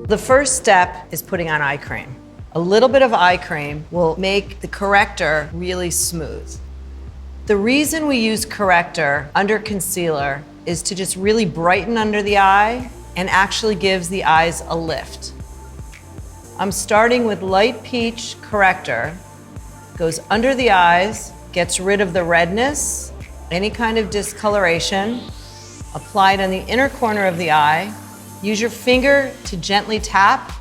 The first step is putting on eye cream. A little bit of eye cream will make the corrector really smooth. The reason we use corrector under concealer is to just really brighten under the eye and actually gives the eyes a lift. I'm starting with light peach corrector, goes under the eyes, gets rid of the redness, any kind of discoloration, applied on the inner corner of the eye. Use your finger to gently tap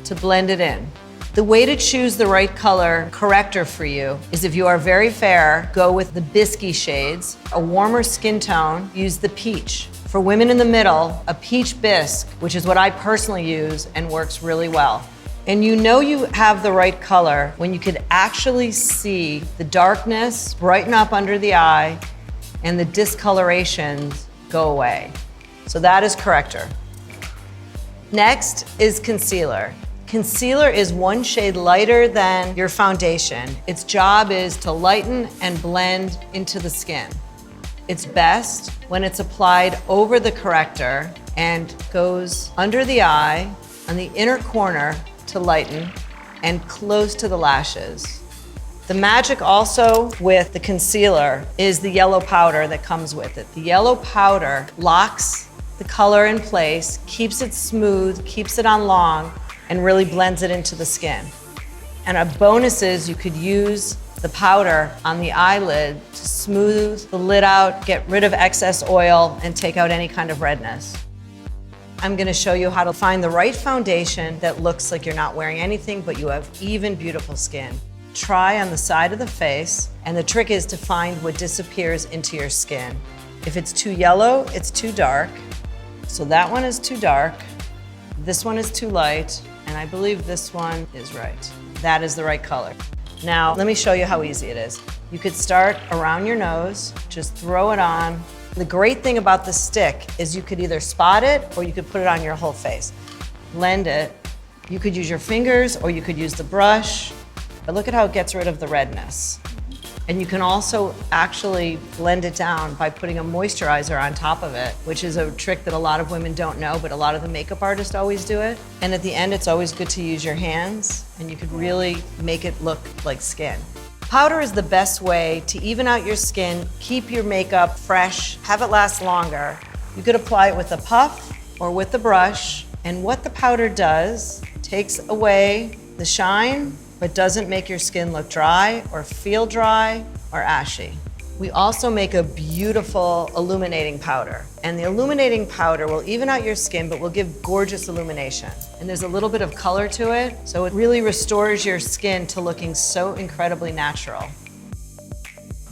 to blend it in. The way to choose the right color corrector for you is if you are very fair, go with the biscuity shades. A warmer skin tone, use the peach. For women in the middle, a peach bisque, which is what I personally use and works really well. And you know you have the right color when you could actually see the darkness brighten up under the eye and the discolorations go away. So that is corrector. Next is concealer. Concealer is one shade lighter than your foundation. Its job is to lighten and blend into the skin. It's best when it's applied over the corrector and goes under the eye on the inner corner to lighten and close to the lashes. The magic also with the concealer is the yellow powder that comes with it. The yellow powder locks the color in place, keeps it smooth, keeps it on long, and really blends it into the skin. And a bonus is you could use the powder on the eyelid to smooth the lid out, get rid of excess oil, and take out any kind of redness. I'm gonna show you how to find the right foundation that looks like you're not wearing anything, but you have even beautiful skin. Try on the side of the face, and the trick is to find what disappears into your skin. If it's too yellow, it's too dark. So that one is too dark, this one is too light, and I believe this one is right. That is the right color. Now, let me show you how easy it is. You could start around your nose, just throw it on. The great thing about the stick is you could either spot it or you could put it on your whole face. Blend it. You could use your fingers or you could use the brush, but look at how it gets rid of the redness. And you can also actually blend it down by putting a moisturizer on top of it, which is a trick that a lot of women don't know, but a lot of the makeup artists always do it. And at the end, it's always good to use your hands, and you could really make it look like skin. Powder is the best way to even out your skin, keep your makeup fresh, have it last longer. You could apply it with a puff or with the brush, and what the powder does, takes away the shine, but doesn't make your skin look dry or feel dry or ashy. We also make a beautiful illuminating powder. And the illuminating powder will even out your skin, but will give gorgeous illumination. And there's a little bit of color to it, so it really restores your skin to looking so incredibly natural.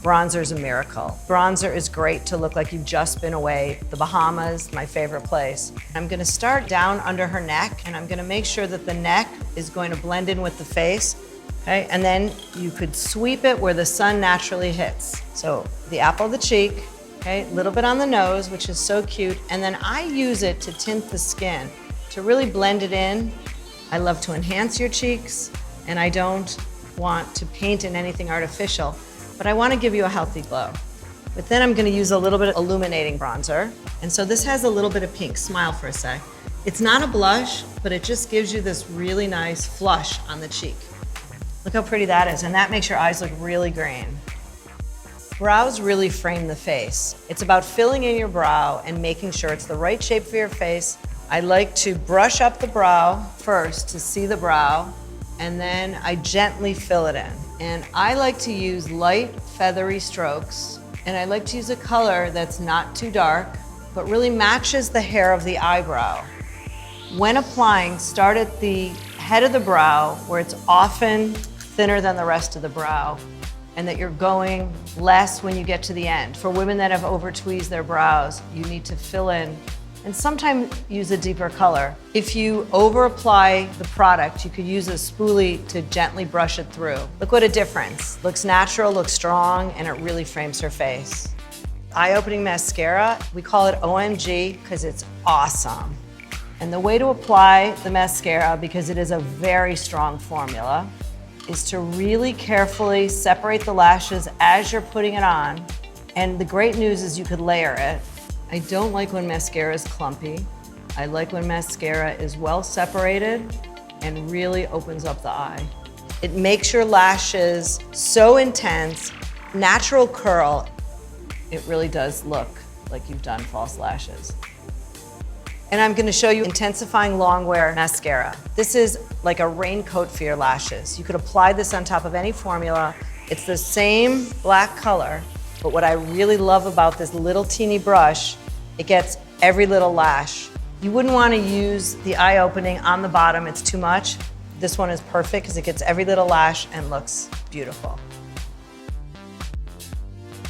Bronzer is a miracle. Bronzer is great to look like you've just been away. The Bahamas, my favorite place. I'm gonna start down under her neck, and I'm gonna make sure that the neck is going to blend in with the face, okay? And then you could sweep it where the sun naturally hits. So the apple of the cheek, okay? A little bit on the nose, which is so cute. And then I use it to tint the skin, to really blend it in. I love to enhance your cheeks, and I don't want to paint in anything artificial, but I want to give you a healthy glow. But then I'm going to use a little bit of illuminating bronzer. And so this has a little bit of pink. Smile for a sec. It's not a blush, but it just gives you this really nice flush on the cheek. Look how pretty that is, and that makes your eyes look really green. Brows really frame the face. It's about filling in your brow and making sure it's the right shape for your face. I like to brush up the brow first to see the brow, and then I gently fill it in. And I like to use light, feathery strokes, and I like to use a color that's not too dark, but really matches the hair of the eyebrow. When applying, start at the head of the brow, where it's often thinner than the rest of the brow, and that you're going less when you get to the end. For women that have over-tweezed their brows, you need to fill in and sometimes use a deeper color. If you over-apply the product, you could use a spoolie to gently brush it through. Look what a difference. Looks natural, looks strong, and it really frames her face. Eye-opening mascara, we call it OMG because it's awesome. And the way to apply the mascara, because it is a very strong formula, is to really carefully separate the lashes as you're putting it on. And the great news is you could layer it. I don't like when mascara is clumpy. I like when mascara is well separated and really opens up the eye. It makes your lashes so intense, natural curl. It really does look like you've done false lashes. And I'm gonna show you intensifying long wear mascara. This is like a raincoat for your lashes. You could apply this on top of any formula. It's the same black color, but what I really love about this little teeny brush, it gets every little lash. You wouldn't wanna use the eye opening on the bottom, it's too much. This one is perfect because it gets every little lash and looks beautiful.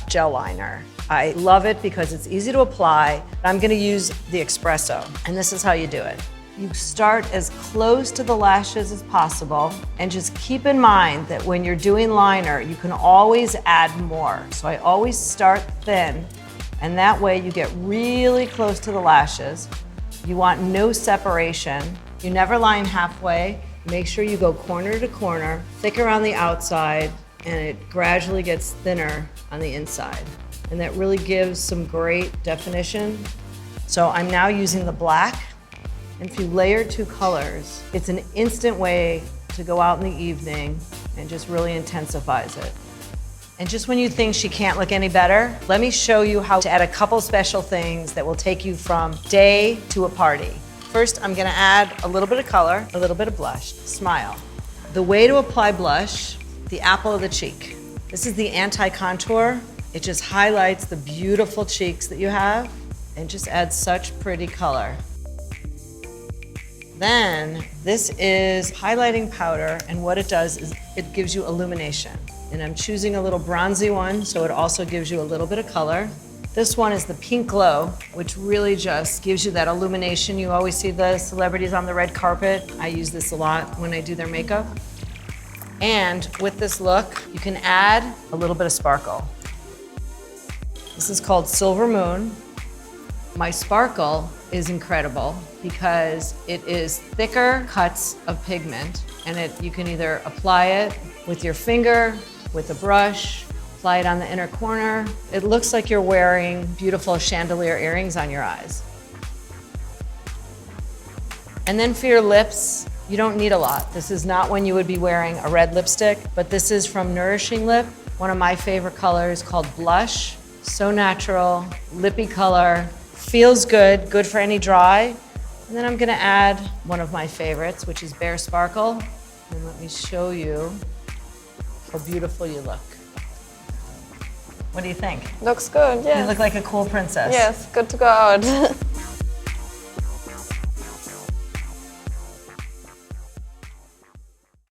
Gel liner. I love it because it's easy to apply. I'm gonna use the espresso, and this is how you do it. You start as close to the lashes as possible, and just keep in mind that when you're doing liner, you can always add more. So I always start thin, and that way you get really close to the lashes. You want no separation. You never line halfway. Make sure you go corner to corner, thicker on the outside, and it gradually gets thinner on the inside. And that really gives some great definition. So I'm now using the black, and if you layer two colors, it's an instant way to go out in the evening and just really intensifies it. And just when you think she can't look any better, let me show you how to add a couple special things that will take you from day to a party. First, I'm gonna add a little bit of color, a little bit of blush, smile. The way to apply blush, the apple of the cheek. This is the anti-contour. It just highlights the beautiful cheeks that you have and just adds such pretty color. Then, this is highlighting powder, and what it does is it gives you illumination. And I'm choosing a little bronzy one, so it also gives you a little bit of color. This one is the Pink Glow, which really just gives you that illumination. You always see the celebrities on the red carpet. I use this a lot when I do their makeup. And with this look, you can add a little bit of sparkle. This is called Silver Moon. My sparkle is incredible because it is thicker cuts of pigment, and you can either apply it with your finger, with a brush, apply it on the inner corner. It looks like you're wearing beautiful chandelier earrings on your eyes. And then for your lips, you don't need a lot. This is not when you would be wearing a red lipstick, but this is from Nourishing Lip, one of my favorite colors called Blush. So natural, lippy color, feels good, good for any dry. And then I'm gonna add one of my favorites, which is Bare Sparkle. And let me show you how beautiful you look. What do you think? Looks good, yes. You look like a cool princess. Yes, good to go out.